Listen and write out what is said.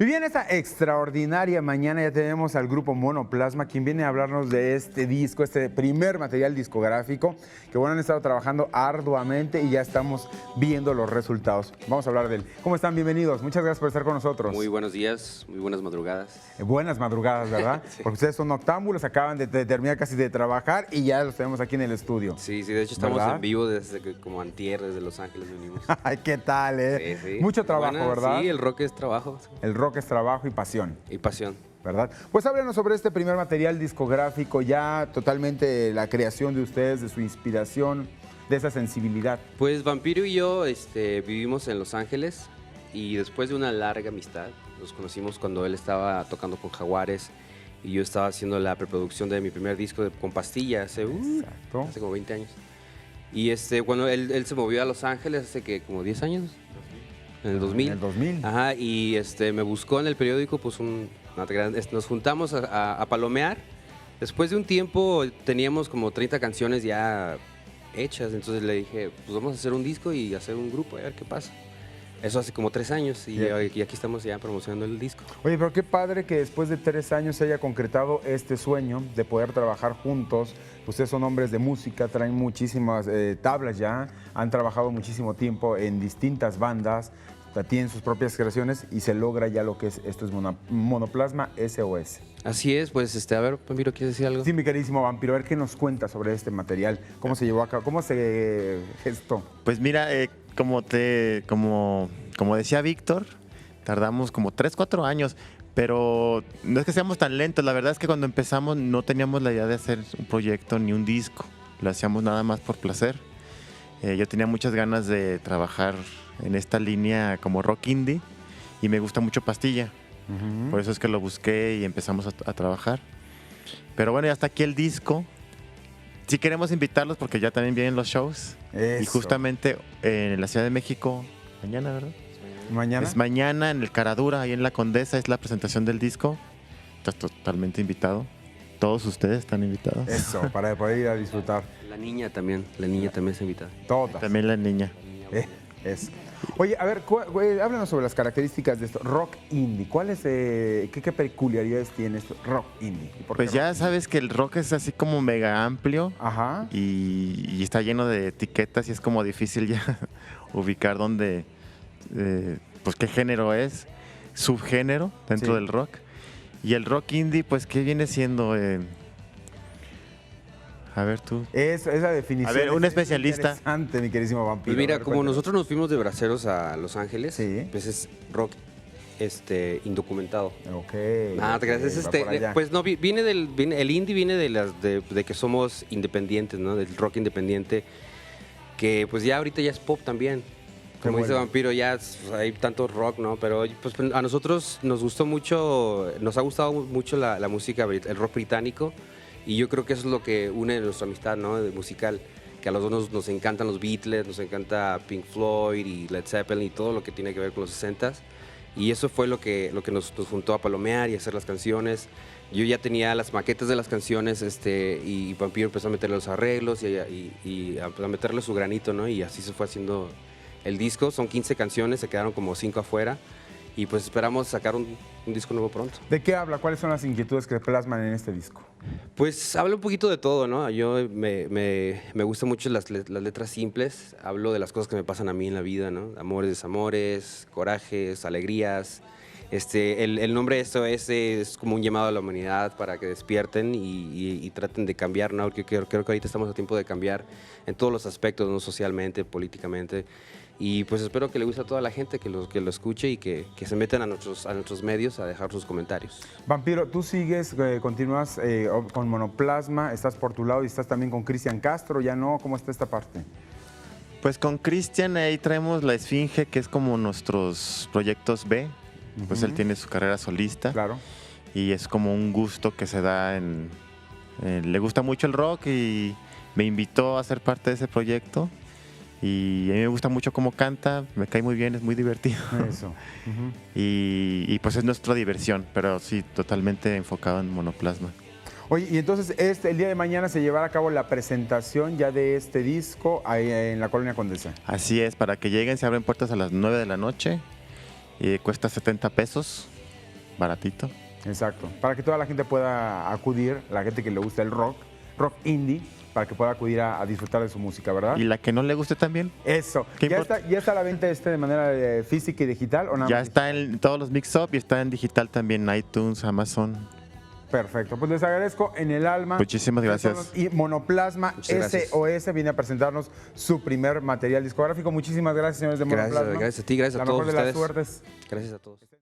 Y bien, esta extraordinaria mañana ya tenemos al grupo Monoplasma, quien viene a hablarnos de este disco, este primer material discográfico, que bueno, han estado trabajando arduamente y ya estamos viendo los resultados. Vamos a hablar de él. ¿Cómo están? Bienvenidos. Muchas gracias por estar con nosotros. Muy buenos días, muy buenas madrugadas. Buenas madrugadas, ¿verdad? Sí. Porque ustedes son noctámbulos, acaban de terminar casi de trabajar y ya los tenemos aquí en el estudio. Sí, de hecho estamos ¿verdad? en vivo desde que como antier, desde Los Ángeles venimos. Ay, ¿qué tal, eh? Sí, sí. Mucho trabajo, Buena, ¿verdad? Sí, el rock es trabajo El rock es trabajo y pasión. y pasión. ¿Verdad? Pues háblanos sobre este primer material discográfico, ya totalmente la creación de ustedes, de su inspiración, de esa sensibilidad. Pues Vampiro y yo vivimos en Los Ángeles y después de una larga amistad, nos conocimos cuando él estaba tocando con Jaguares y yo estaba haciendo la preproducción de mi primer disco con Pastilla hace como 20 años. Y cuando él se movió a Los Ángeles hace que como 10 años, en el 2000. En el 2000. Ajá, y me buscó en el periódico, pues nos juntamos a palomear. Después de un tiempo teníamos como 30 canciones ya hechas, entonces le dije, pues vamos a hacer un disco y hacer un grupo, a ver qué pasa. Eso hace como 3 años y aquí estamos ya promocionando el disco. Oye, pero qué padre que después de 3 años se haya concretado este sueño de poder trabajar juntos. Ustedes son hombres de música, traen muchísimas tablas ya, han trabajado muchísimo tiempo en distintas bandas, tienen sus propias creaciones y se logra ya lo que es, esto es Monoplasma SOS. Así es, pues a ver, Vampiro, ¿quieres decir algo? Sí, mi carísimo Vampiro, a ver qué nos cuenta sobre este material, cómo se llevó a cabo, cómo se gestó. Pues mira, como decía Víctor, tardamos como 3, 4 años, pero no es que seamos tan lentos, la verdad es que cuando empezamos no teníamos la idea de hacer un proyecto ni un disco, lo hacíamos nada más por placer. Yo tenía muchas ganas de trabajar en esta línea como rock indie y me gusta mucho Pastilla, por eso es que lo busqué y empezamos a trabajar. Pero bueno, ya está aquí el disco. Sí queremos invitarlos porque ya también vienen los shows. Eso. Y justamente en la Ciudad de México, mañana, ¿verdad? ¿Mañana? Es mañana en el Caradura, ahí en la Condesa, es la presentación del disco. Estás totalmente invitado. Todos ustedes están invitados. Eso, para poder ir a disfrutar. La niña también está invitada. Todas. También la niña. Eso. Oye, a ver, háblanos sobre las características de esto. Rock indie. ¿Cuáles, qué peculiaridades tiene esto? Rock indie. ¿Y por qué Pues ya rock? sabes que el rock es así como mega amplio. Ajá. Y está lleno de etiquetas y es como difícil ya ubicar dónde, pues qué género es, subgénero dentro Sí. del rock. Y el rock indie, pues, ¿qué viene siendo? A ver tú. Esa definición. A ver, un es especialista. interesante, mi queridísimo Vampiro. Pues mira, A ver, como cuéntanos. nosotros nos fuimos de braceros a Los Ángeles, Sí. pues es rock indocumentado. Ok. Ah, te creas, es va por allá. pues no, el indie viene de que somos independientes, ¿no? Del rock independiente, que pues ya ahorita ya es pop también. Qué Como dice bueno. Vampiro, ya hay tanto rock, ¿no? Pero pues a nosotros nos gustó mucho, nos ha gustado mucho la música, el rock británico, y yo creo que eso es lo que une nuestra amistad, ¿no? Musical, que a los dos nos encantan los Beatles, nos encanta Pink Floyd y Led Zeppelin y todo lo que tiene que ver con los 60s. Y eso fue lo que nos juntó a palomear y hacer las canciones. Yo ya tenía las maquetas de las canciones y Vampiro empezó a meterle los arreglos y a meterle su granito, ¿no? Y así se fue haciendo el disco. Son 15 canciones, se quedaron como 5 afuera. Y pues esperamos sacar un disco nuevo pronto. ¿De qué habla? ¿Cuáles son las inquietudes que plasman en este disco? Pues hablo un poquito de todo, ¿no? Yo me gustan mucho las letras simples. Hablo de las cosas que me pasan a mí en la vida, ¿no? Amores, desamores, corajes, alegrías. El nombre SOS es como un llamado a la humanidad para que despierten y traten de cambiar, ¿no? Porque creo que ahorita estamos a tiempo de cambiar en todos los aspectos, ¿no? Socialmente, políticamente. Y pues espero que le guste a toda la gente, que lo escuche y que se metan a nuestros medios a dejar sus comentarios. Vampiro, tú sigues, continúas con Monoplasma, estás por tu lado y estás también con Cristian Castro, ¿ya no? ¿Cómo está esta parte? Pues con Cristian ahí traemos La Esfinge, que es como nuestros proyectos B. Pues él tiene su carrera solista. Claro. Y es como un gusto que se da le gusta mucho el rock y me invitó a ser parte de ese proyecto. Y a mí me gusta mucho cómo canta, me cae muy bien, es muy divertido. Eso. Y pues es nuestra diversión, pero sí, totalmente enfocado en Monoplasma. Oye, y entonces el día de mañana se llevará a cabo la presentación ya de este disco ahí en la Colonia Condesa. Así es, para que lleguen, se abren puertas a las 9 de la noche, cuesta 70 pesos. baratito. Exacto. Para que toda la gente pueda acudir, la gente que le gusta el rock indie, para que pueda acudir a disfrutar de su música, ¿verdad? ¿Y la que no le guste también? Eso. ¿Qué ¿Ya importa? está a la venta de manera física y digital o nada Ya más? está en todos los mix-up y está en digital también, iTunes, Amazon. Perfecto. Pues les agradezco en el alma. Muchísimas gracias. Y Monoplasma Muchas gracias. SOS viene a presentarnos su primer material discográfico. Muchísimas gracias, señores de Monoplasma. Gracias a ti, gracias a La todos mejor de las ustedes. suertes. Gracias a todos.